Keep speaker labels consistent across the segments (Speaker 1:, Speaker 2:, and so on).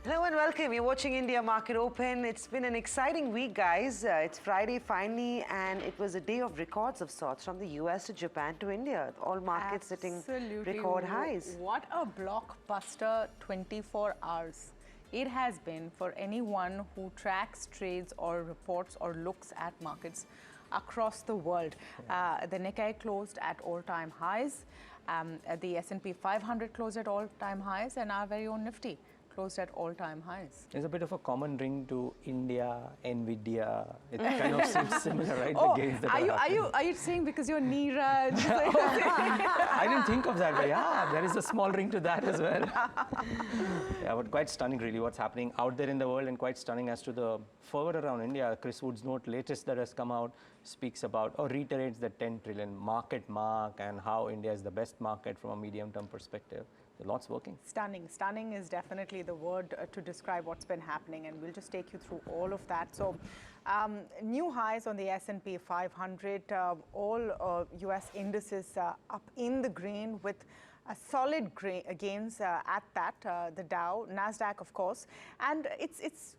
Speaker 1: Hello and welcome. You're watching India Market Open. It's been an exciting week, guys. It's Friday finally, and it was a day of records of sorts from the US to Japan to India. All markets hitting record highs.
Speaker 2: What a blockbuster 24 hours it has been for anyone who tracks, trades or reports or looks at markets across the world. The Nikkei closed at all-time highs. The S&P 500 closed at all-time highs, and our very own Nifty closed at all-time highs.
Speaker 3: There's a bit of a common ring to India, Nvidia. It kind of seems similar, right?
Speaker 2: Oh,
Speaker 3: the gains that
Speaker 2: are you saying because you're Niraj?
Speaker 3: I didn't think of that, but yeah, there is a small ring to that as well. Yeah, but quite stunning really what's happening out there in the world, and quite stunning as to the fervor around India. Chris Wood's note, latest that has come out, speaks about or reiterates the 10 trillion market mark and how India is the best market from a medium-term perspective. Lots working.
Speaker 2: Stunning. Stunning is definitely the word to describe what's been happening, and we'll just take you through all of that. So, new highs on the S&P 500, all US indices up in the green with a solid gains at that. The Dow, Nasdaq, of course, and it's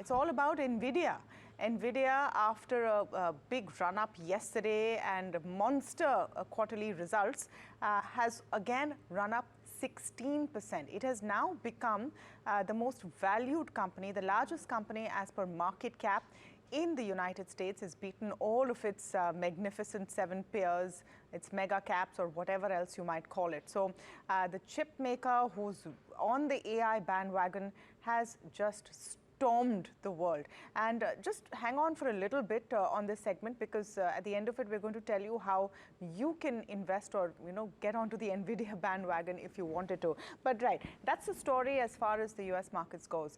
Speaker 2: all about Nvidia. Nvidia, after a big run-up yesterday and monster quarterly results, has again run up 16%. It has now become the most valued company, the largest company as per market cap in the United States. Has beaten all of its magnificent 7 peers, its mega caps or whatever else you might call it. So the chip maker who's on the AI bandwagon has just stormed the world. And just hang on for a little bit on this segment, because at the end of it, we're going to tell you how you can invest or, get onto the Nvidia bandwagon if you wanted to. But right, that's the story as far as the US markets goes.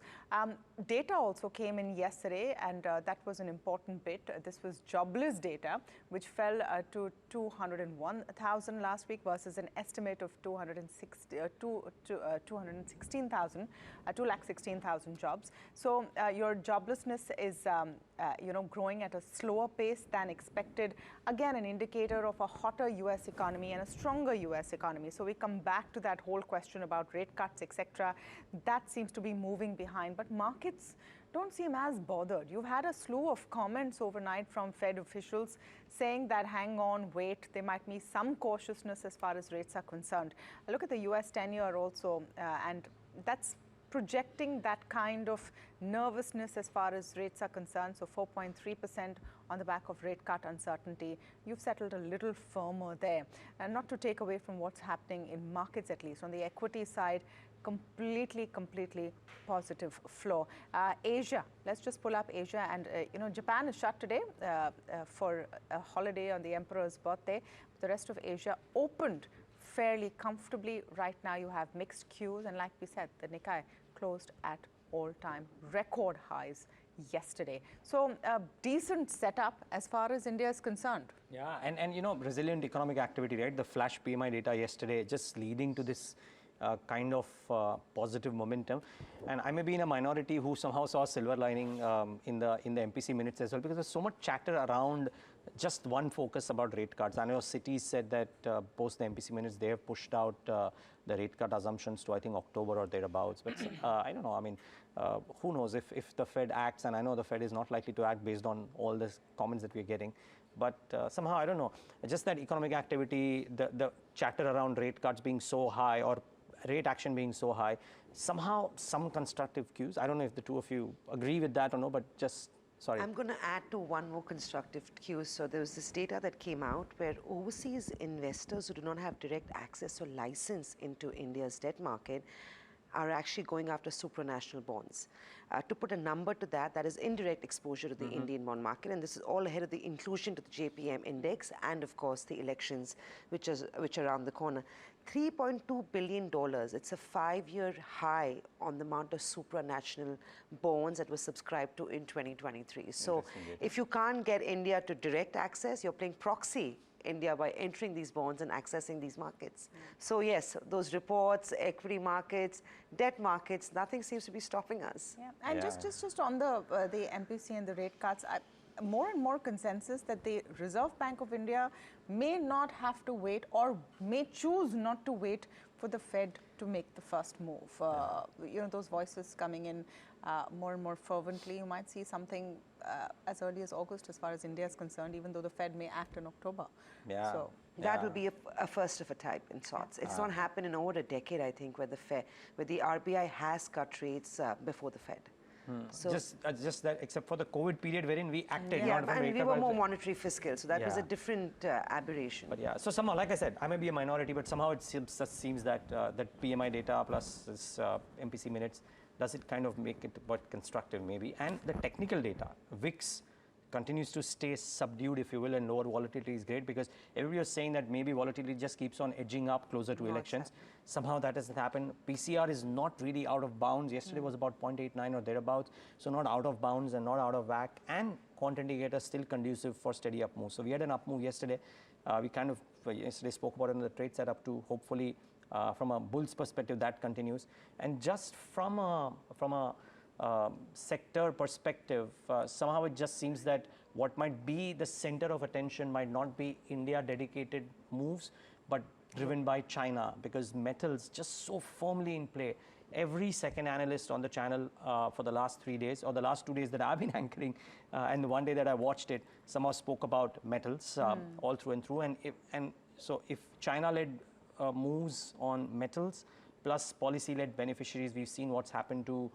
Speaker 2: Data also came in yesterday, and that was an important bit. This was jobless data, which fell to 201,000 last week versus an estimate of 216,000 jobs. So your joblessness is, growing at a slower pace than expected. Again, an indicator of a hotter US economy and a stronger US economy. So we come back to that whole question about rate cuts, etc. That seems to be moving behind, but markets don't seem as bothered. You've had a slew of comments overnight from Fed officials saying that hang on, wait, there might be some cautiousness as far as rates are concerned. Look at the US 10-year also, and that's projecting that kind of nervousness as far as rates are concerned. So 4.3% on the back of rate cut uncertainty. You've settled a little firmer there. And not to take away from what's happening in markets, at least on the equity side, completely positive flow. Asia, let's just pull up Asia, and Japan is shut today for a holiday on the emperor's birthday. The rest of Asia opened fairly comfortably. Right now you have mixed cues, and like we said, the Nikkei closed at all-time record highs yesterday. So a decent setup as far as India is concerned.
Speaker 3: Yeah, and resilient economic activity, right? The flash PMI data yesterday just leading to this kind of positive momentum. And I may be in a minority who somehow saw a silver lining in the MPC minutes as well, because there's so much chatter around just one focus about rate cuts. I know cities said that post the MPC minutes, they have pushed out the rate cut assumptions to, I think, October or thereabouts. But I don't know. I mean, who knows if the Fed acts, and I know the Fed is not likely to act based on all the comments that we're getting. But somehow, I don't know, just that economic activity, the chatter around rate cuts being so high or rate action being so high, somehow some constructive cues. I don't know if the two of you agree with that or no, but just, sorry.
Speaker 1: I'm going to add to one more constructive cue. So there was this data that came out where overseas investors who do not have direct access or license into India's debt market are actually going after supranational bonds. To put a number to that, that is indirect exposure to the Indian bond market, and this is all ahead of the inclusion to the JPM index and, of course, the elections, which are around the corner. $3.2 billion. It's a 5-year high on the amount of supranational bonds that were subscribed to in 2023. So if you can't get India to direct access, you're playing proxy India by entering these bonds and accessing these markets. So yes, those reports, equity markets, debt markets, nothing seems to be stopping us.
Speaker 2: Yeah. And just on the MPC and the rate cuts, more and more consensus that the Reserve Bank of India may not have to wait or may choose not to wait for the Fed to make the first move? You know, those voices coming in more and more fervently. You might see something as early as August as far as India is concerned, even though the Fed may act in October.
Speaker 3: Yeah.
Speaker 2: So
Speaker 1: that will be a first of a type in sorts. It's not happened in over a decade, I think, where the RBI has cut rates before the Fed. So
Speaker 3: just that, except for the COVID period wherein we acted.
Speaker 1: yeah,
Speaker 3: not from
Speaker 1: and
Speaker 3: rate
Speaker 1: we
Speaker 3: cut,
Speaker 1: were
Speaker 3: but
Speaker 1: more monetary fiscal, so that was a
Speaker 3: Yeah.
Speaker 1: different aberration.
Speaker 3: But yeah, so somehow, like I said, I may be a minority, but somehow it seems that that PMI data plus this MPC minutes, does it kind of make it but constructive maybe? And the technical data, VIX continues to stay subdued, if you will, and lower volatility is great because everybody was saying that maybe volatility just keeps on edging up closer to elections. Somehow that hasn't happened. PCR is not really out of bounds. Yesterday was about 0.89 or thereabouts, so not out of bounds and not out of whack. And quant indicator still conducive for steady up move. So we had an up move yesterday. We kind of yesterday spoke about it in the trade setup too. Hopefully, from a bull's perspective, that continues. And just from a sector perspective, somehow it just seems that what might be the center of attention might not be India dedicated moves, but driven by China, because metals just so firmly in play. Every second analyst on the channel for the last 3 days, or the last 2 days that I've been anchoring, and the one day that I watched it, somehow spoke about metals all through and through. And so if China-led moves on metals, plus policy-led beneficiaries, we've seen what's happened to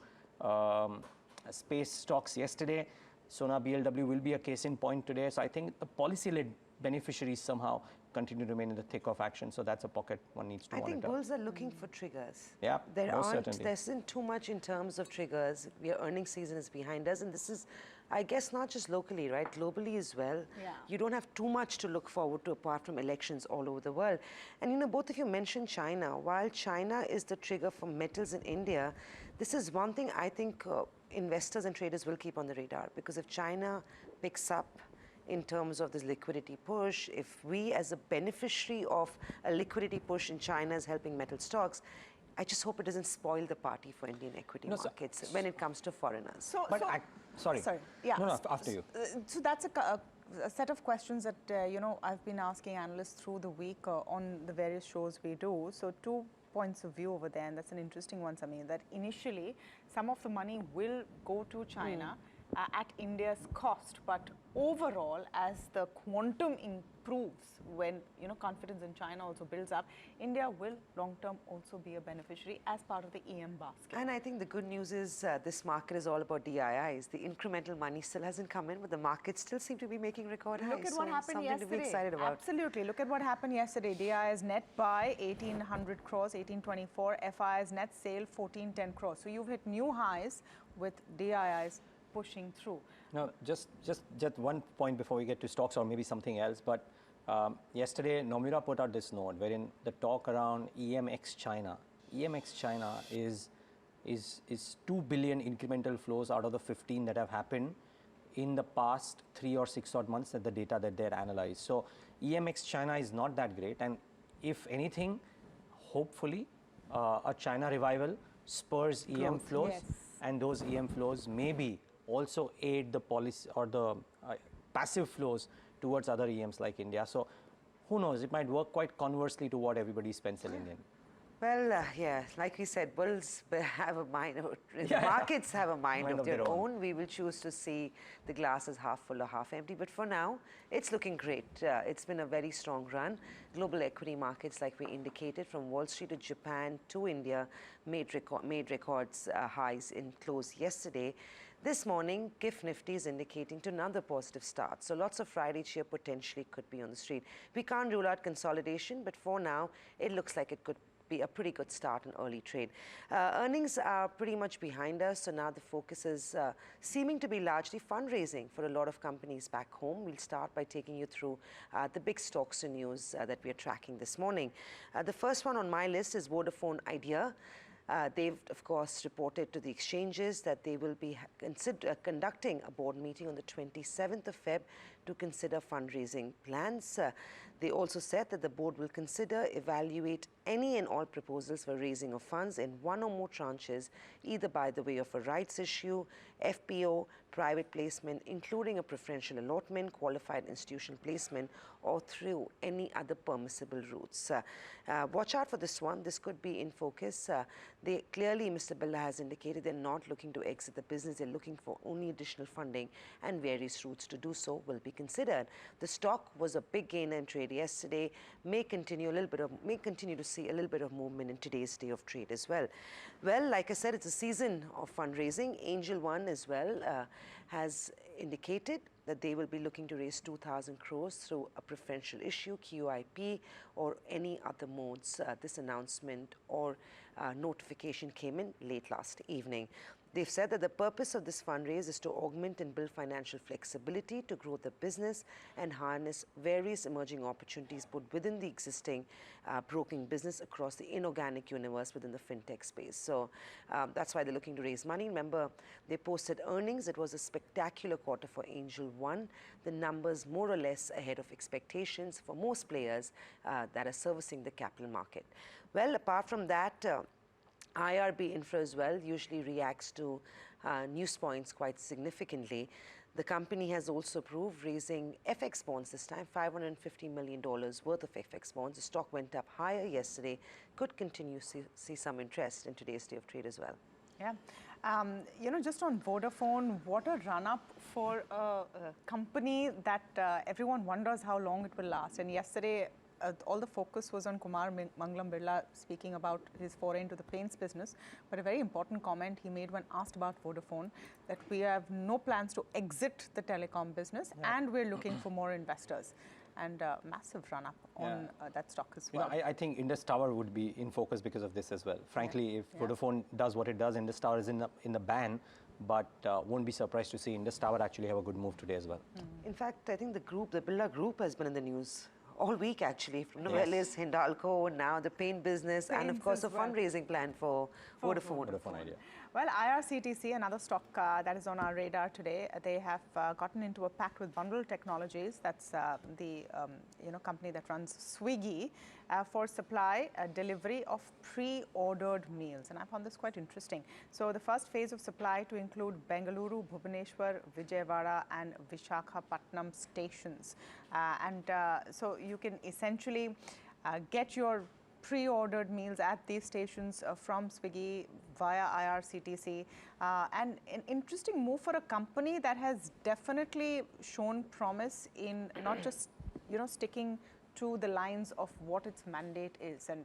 Speaker 3: space stocks yesterday. Sona BLW will be a case in point today. So I think the policy-led beneficiaries somehow continue to remain in the thick of action. So that's a pocket one needs to
Speaker 1: I
Speaker 3: monitor.
Speaker 1: think bulls are looking for triggers.
Speaker 3: Yeah, most
Speaker 1: There
Speaker 3: certainly.
Speaker 1: isn't too much in terms of triggers. Your earnings season is behind us, and this is, I guess, not just locally, right? Globally as well.
Speaker 2: Yeah.
Speaker 1: You don't have too much to look forward to apart from elections all over the world. And you know, both of you mentioned China. While China is the trigger for metals in India, this is one thing I think investors and traders will keep on the radar, because if China picks up in terms of this liquidity push, if we as a beneficiary of a liquidity push in China is helping metal stocks, I just hope it doesn't spoil the party for Indian equity markets when it comes to foreigners.
Speaker 3: Sorry.
Speaker 2: Yeah.
Speaker 3: No, after you.
Speaker 2: So that's a set of questions that you know, I've been asking analysts through the week on the various shows we do. So 2 points of view over there, and that's an interesting one, Samina, that initially some of the money will go to China at India's cost, but overall, as the quantum improves, when you know confidence in China also builds up, India will long term also be a beneficiary as part of the EM basket.
Speaker 1: And I think the good news is this market is all about DIIs. The incremental money still hasn't come in, but the markets still seem to be making record highs.
Speaker 2: Look at what happened
Speaker 1: something
Speaker 2: yesterday.
Speaker 1: to be excited about.
Speaker 2: Absolutely. Look at what happened yesterday. DIIs net buy 1,800 crores, 1,824. FIs net sale 1,410 crores. So you've hit new highs with DIIs pushing through.
Speaker 3: No, just one point before we get to stocks or maybe something else. But yesterday, Nomura put out this note wherein the talk around EMX China. EMX China is 2 billion incremental flows out of the 15 that have happened in the past 3 or 6 odd months, at the data that they're analyzed. So EMX China is not that great, and if anything, hopefully a China revival spurs EM flows, and those EM flows maybe also aid the policy or the passive flows towards other EMs like India. So who knows, it might work quite conversely to what everybody's penciling in.
Speaker 1: Well, yeah, like we said, bulls have a mind, the markets have a mind of their own. We will choose to see the glass as half full or half empty. But for now, it's looking great. It's been a very strong run. Global equity markets, like we indicated, from Wall Street to Japan to India, made records highs in close yesterday. This morning, GIF Nifty is indicating to another positive start. So lots of Friday cheer potentially could be on the street. We can't rule out consolidation, but for now, it looks like it could be a pretty good start in early trade. Earnings are pretty much behind us, so now the focus is seeming to be largely fundraising for a lot of companies back home. We'll start by taking you through the big stocks and news that we are tracking this morning. The first one on my list is Vodafone Idea. They've, of course, reported to the exchanges that they will be conducting a board meeting on the 27th of Feb to consider fundraising plans. They also said that the board will consider, evaluate any and all proposals for raising of funds in one or more tranches, either by the way of a rights issue, FPO, private placement, including a preferential allotment, qualified institutional placement, or through any other permissible routes. Watch out for this one. This could be in focus. They clearly, Mr. Birla has indicated they're not looking to exit the business. They're looking for only additional funding, and various routes to do so will be considered. The stock was a big gainer in trade yesterday. May continue to see a little bit of movement in today's day of trade as well. Well, like I said, it's a season of fundraising. Angel One as well has indicated that they will be looking to raise 2,000 crores through a preferential issue, QIP, or any other modes. This announcement or notification came in late last evening. They've said that the purpose of this fundraise is to augment and build financial flexibility to grow the business and harness various emerging opportunities both within the existing broking business across the inorganic universe within the fintech space. So that's why they're looking to raise money. Remember, they posted earnings. It was a spectacular quarter for Angel One. The numbers more or less ahead of expectations for most players that are servicing the capital market. Well, apart from that, IRB Infra as well usually reacts to news points quite significantly. The company has also approved raising FX bonds this time, $550 million worth of FX bonds. The stock went up higher yesterday. Could continue to see some interest in today's day of trade as well.
Speaker 2: Yeah. Just on Vodafone, what a run-up for a company that everyone wonders how long it will last. And yesterday, all the focus was on Kumar Mangalam Birla speaking about his foray into the paints business. But a very important comment he made when asked about Vodafone, that we have no plans to exit the telecom business, and we're looking for more investors. And massive run-up on that stock as well.
Speaker 3: I think Indus Tower would be in focus because of this as well. Frankly, if Vodafone does what it does, Indus Tower is in the ban, but won't be surprised to see Indus Tower actually have a good move today as well.
Speaker 1: In fact, I think the Birla Group has been in the news all week actually, from Novelis, Hindalco, now the paint business, and of course a fundraising plan for Vodafone.
Speaker 3: Idea.
Speaker 2: Well, IRCTC, another stock that is on our radar today, they have gotten into a pact with Bundle Technologies, that's the company that runs Swiggy, for supply delivery of pre-ordered meals. And I found this quite interesting. So the first phase of supply to include Bengaluru, Bhubaneswar, Vijayawada and Visakhapatnam stations. So you can essentially get your pre-ordered meals at these stations from Swiggy via IRCTC. And an interesting move for a company that has definitely shown promise in not just sticking to the lines of what its mandate is. And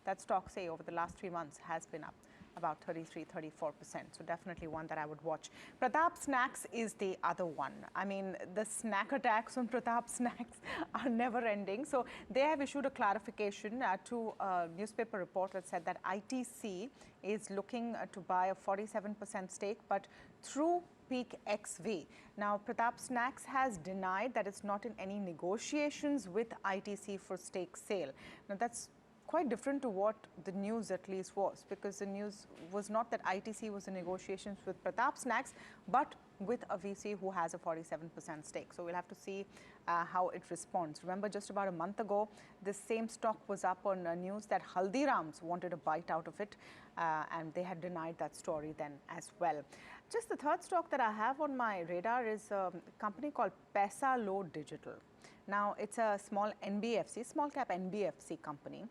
Speaker 2: that stock, say, over the last 3 months has been up about 33-34%. So definitely one that I would watch. Pratap Snacks is the other one. I mean, the snack attacks on Pratap Snacks are never ending. So they have issued a clarification to a newspaper report that said that ITC is looking to buy a 47% stake, but through Peak XV. Now, Pratap Snacks has denied that it's not in any negotiations with ITC for stake sale. Now, that's quite different to what the news at least was, because the news was not that ITC was in negotiations with Pratap Snacks, but with a VC who has a 47% stake. So we'll have to see how it responds. Remember, just about a month ago, this same stock was up on news that Haldiram's wanted a bite out of it, and they had denied that story then as well. Just the third stock that I have on my radar is a company called Paisa Low Digital. Now, it's a small cap NBFC company.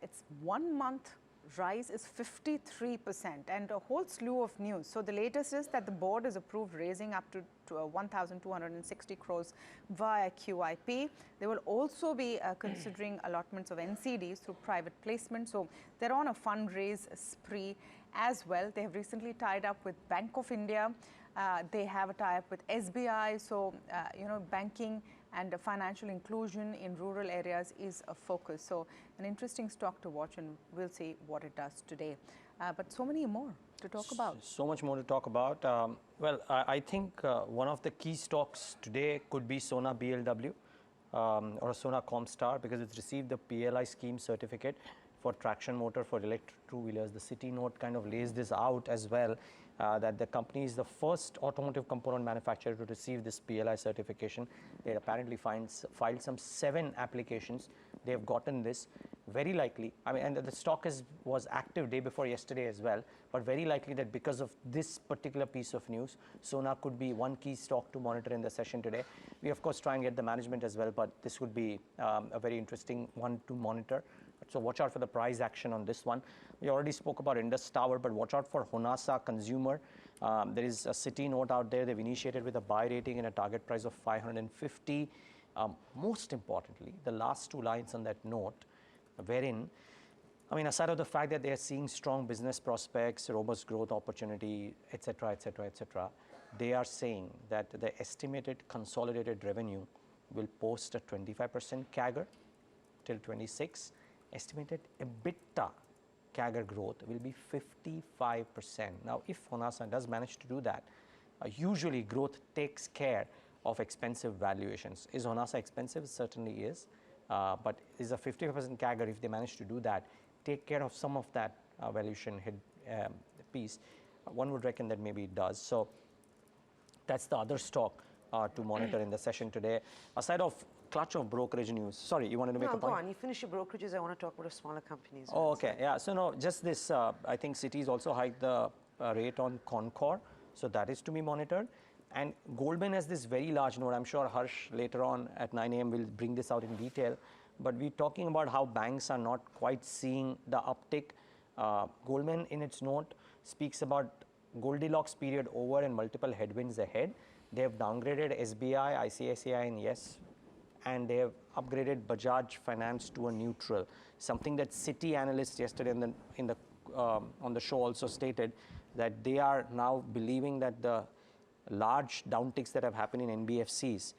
Speaker 2: Its 1 month rise is 53% and a whole slew of news. So the latest is that the board has approved raising up to 1,260 crores via QIP. They will also be considering allotments of NCDs through private placement. So they're on a fundraise spree as well. They have recently tied up with Bank of India. They have a tie-up with SBI. So, banking and financial inclusion in rural areas is a focus. So an interesting stock to watch, and we'll see what it does today. But so many more to talk about.
Speaker 3: So much more to talk about. I think one of the key stocks today could be Sona BLW or Sona Comstar, because it's received the PLI scheme certificate. for traction motor for electric two-wheelers. The City Note kind of lays this out as well, that the company is the first automotive component manufacturer to receive this PLI certification. They apparently filed some 7 applications. They have gotten this. Very likely, I mean, and the stock was active day before yesterday as well, but very likely that because of this particular piece of news, Sona could be one key stock to monitor in the session today. We of course try and get the management as well, but this would be a very interesting one to monitor. So watch out for the price action on this one. We already spoke about Indus Tower, but watch out for Honasa Consumer. There is a City Note out there. They've initiated with a buy rating and a target price of 550. Most importantly, the last 2 lines on that note, wherein, I mean, aside of the fact that they are seeing strong business prospects, robust growth opportunity, etc., etc., etc., they are saying that the estimated consolidated revenue will post a 25% CAGR till 26. Estimated EBITDA CAGR growth will be 55%. Now, if Honasa does manage to do that, usually growth takes care of expensive valuations. Is Honasa expensive? Certainly is. But is a 50% CAGR, if they manage to do that, take care of some of that valuation piece? One would reckon that maybe it does. So that's the other stock to monitor in the session today. Aside of clutch of brokerage news. Sorry, you wanted to make a point?
Speaker 1: No, go on. You finish your brokerages. I want to talk about the smaller companies.
Speaker 3: Oh, okay. Yeah. So no, just this. I think Citi's also hiked the rate on Concor, so that is to be monitored. And Goldman has this very large note. I'm sure Harsh later on at 9 a.m. will bring this out in detail. But we're talking about how banks are not quite seeing the uptick. Goldman, in its note, speaks about Goldilocks period over and multiple headwinds ahead. They have downgraded SBI, ICICI, and Yes, and they have upgraded Bajaj Finance to a neutral. Something that Citi analysts yesterday on the show also stated, that they are now believing that the large downticks that have happened in NBFCs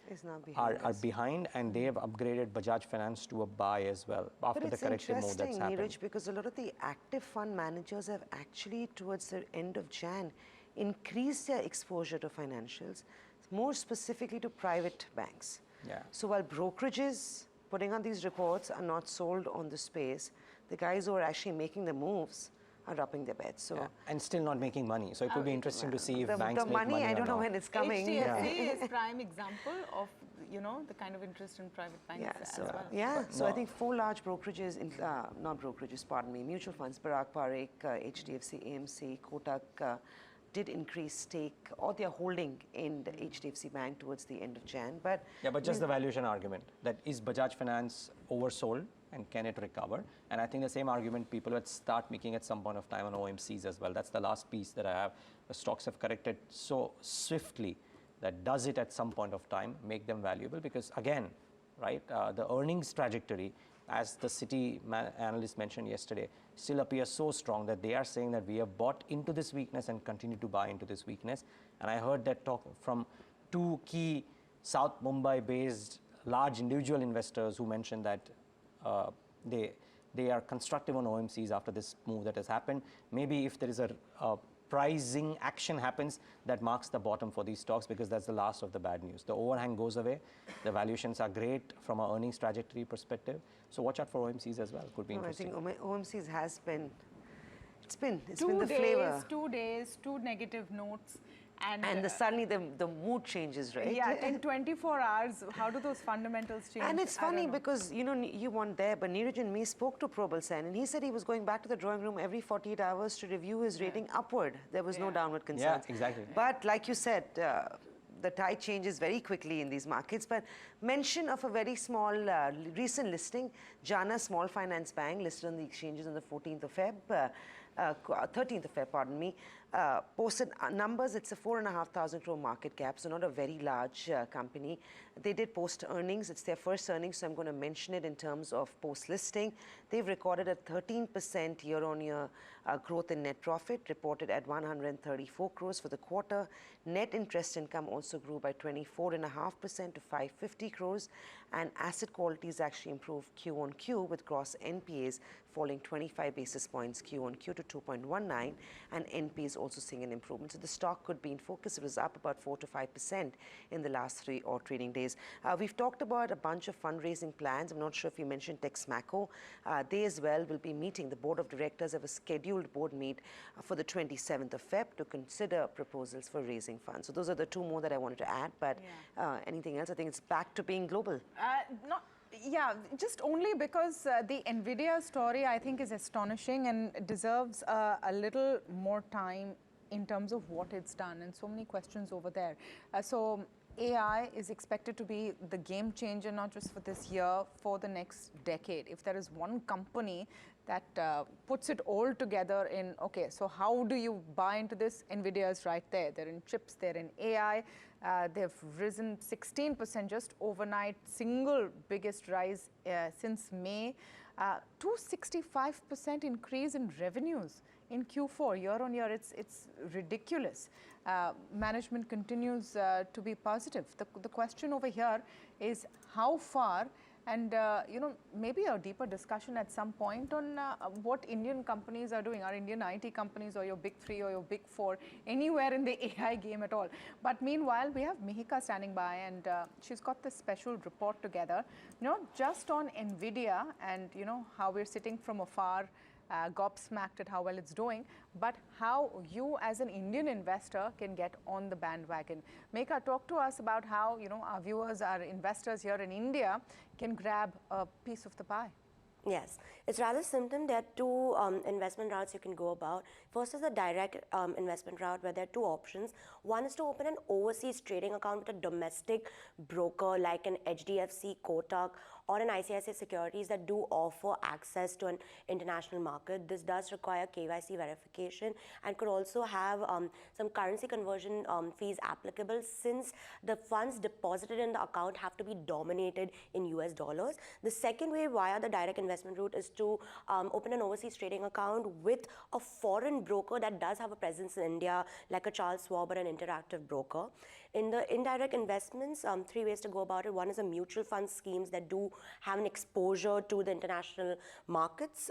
Speaker 3: are behind, and they have upgraded Bajaj Finance to a buy as well after the corrective move that's happened.
Speaker 1: Niraj, because a lot of the active fund managers have actually, towards the end of Jan, increased their exposure to financials, more specifically to private banks.
Speaker 3: Yeah.
Speaker 1: So while brokerages putting on these reports are not sold on the space, the guys who are actually making the moves are upping their bets. So
Speaker 3: and still not making money. So it would be interesting to see if banks
Speaker 1: the
Speaker 3: make money
Speaker 1: I
Speaker 3: or
Speaker 1: don't know
Speaker 3: not.
Speaker 1: when it's coming.
Speaker 2: HDFC is prime example of, you know, the kind of interest in private banks as well.
Speaker 1: Yeah, so I think 4 large brokerages, not brokerages, pardon me, mutual funds, Parag Parikh, HDFC, AMC, Kotak, did increase stake, or they're holding in the HDFC Bank towards the end of Jan. But
Speaker 3: yeah, but just the valuation argument, that is Bajaj Finance oversold and can it recover? And I think the same argument people would start making at some point of time on OMCs as well. That's the last piece that I have. The stocks have corrected so swiftly that does it at some point of time make them valuable? Because again, right, the earnings trajectory, as the Citi analyst mentioned yesterday, still appears so strong that they are saying that we have bought into this weakness and continue to buy into this weakness. And I heard that talk from 2 key South Mumbai-based large individual investors who mentioned that they are constructive on OMCs after this move that has happened. Maybe if there is a pricing action happens, that marks the bottom for these stocks, because that's the last of the bad news. The overhang goes away. The valuations are great from an earnings trajectory perspective. So watch out for OMCs as well. Could be interesting.
Speaker 1: I think OMCs has been, it's been
Speaker 2: Two
Speaker 1: the flavor.
Speaker 2: 2 days, 2 negative notes.
Speaker 1: And suddenly the mood changes, right?
Speaker 2: Yeah, in 24 hours, how do those fundamentals change?
Speaker 1: And it's funny because, you know, you weren't there, but Niraj and me spoke to Probal Sen, and he said he was going back to the drawing room every 48 hours to review his rating upward. There was no downward concerns.
Speaker 3: Yeah, exactly.
Speaker 1: But like you said, the tide changes very quickly in these markets. But mention of a very small recent listing, Jana Small Finance Bank, listed on the exchanges on the 14th of Feb. 13th of Feb, pardon me, posted numbers. It's a 4,500 crore market cap, so not a very large company. They did post earnings. It's their first earnings, so I'm going to mention it in terms of post-listing. They've recorded a 13% year-on-year growth in net profit, reported at 134 crores for the quarter. Net interest income also grew by 24.5% to 550 crores, and asset quality has actually improved Q-on-Q, with gross NPAs falling 25 basis points Q-on-Q to 2.19, and NPAs also seeing an improvement. So the stock could be in focus. It was up about 4 to 5% in the last 3 odd trading days. We've talked about a bunch of fundraising plans. I'm not sure if you mentioned Texmaco. They as well will be meeting. The board of directors have a scheduled board meet for the 27th of Feb to consider proposals for raising funds. So those are the 2 more that I wanted to add. But anything else? I think it's back to being global.
Speaker 2: Yeah, just only because the Nvidia story, I think, is astonishing and deserves a little more time in terms of what it's done, and so many questions over there. So AI is expected to be the game changer, not just for this year, for the next decade. If there is one company that puts it all together in, okay, so how do you buy into this? Nvidia is right there. They're in chips, they're in AI. They've risen 16% just overnight, single biggest rise since May. 265% increase in revenues in Q4, year on year. It's ridiculous. Management continues to be positive. The question over here is how far, and maybe a deeper discussion at some point on what Indian companies are doing, our Indian IT companies or your big 3 or your big 4, anywhere in the AI game at all. But meanwhile, we have Mihika standing by, and she's got this special report together, not just on Nvidia and how we're sitting from afar, gobsmacked at how well it's doing, but how you as an Indian investor can get on the bandwagon. Meka, talk to us about how our viewers, our investors here in India can grab a piece of the pie.
Speaker 4: Yes, it's rather simple. There are 2 investment routes you can go about. First is the direct investment route, where there are 2 options. One is to open an overseas trading account with a domestic broker like an HDFC, Kotak, or an ICICI Securities that do offer access to an international market. This does require KYC verification and could also have some currency conversion fees applicable, since the funds deposited in the account have to be dominated in US dollars. The second way via the direct investment route is to open an overseas trading account with a foreign broker that does have a presence in India, like a Charles Schwab or an Interactive broker. In the indirect investments, 3 ways to go about it. One is a mutual fund schemes that do have an exposure to the international markets,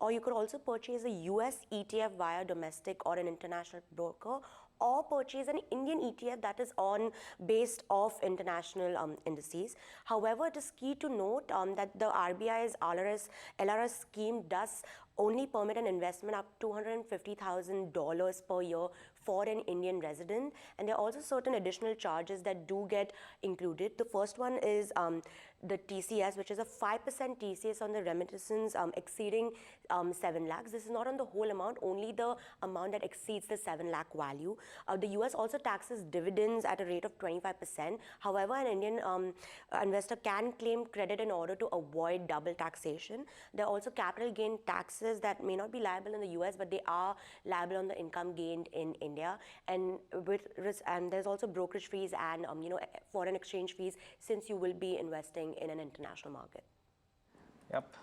Speaker 4: or you could also purchase a US ETF via domestic or an international broker, or purchase an Indian ETF that is based off international indices. However, it is key to note that the RBI's LRS scheme does only permit an investment up to $250,000 per year for an Indian resident, and there are also certain additional charges that do get included. The first one is the TCS, which is a 5% TCS on the remittances exceeding 7 lakhs. This is not on the whole amount, only the amount that exceeds the 7 lakh value. The US also taxes dividends at a rate of 25%. However, an Indian investor can claim credit in order to avoid double taxation. There are also capital gain taxes that may not be liable in the US, but they are liable on the income gained in India. And there's also brokerage fees and foreign exchange fees, since you will be investing in an international market.
Speaker 3: Yep.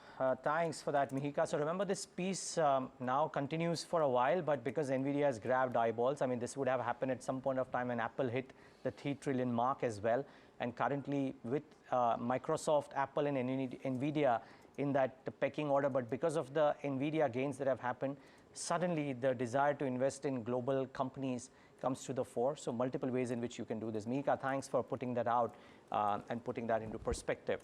Speaker 3: Thanks for that, Mihika. So remember, this piece now continues for a while, but because Nvidia has grabbed eyeballs, I mean, this would have happened at some point of time when Apple hit the 3 trillion mark as well. And currently with Microsoft, Apple and Nvidia in that pecking order, but because of the Nvidia gains that have happened, suddenly the desire to invest in global companies comes to the fore. So multiple ways in which you can do this. Mihika, thanks for putting that out and putting that into perspective.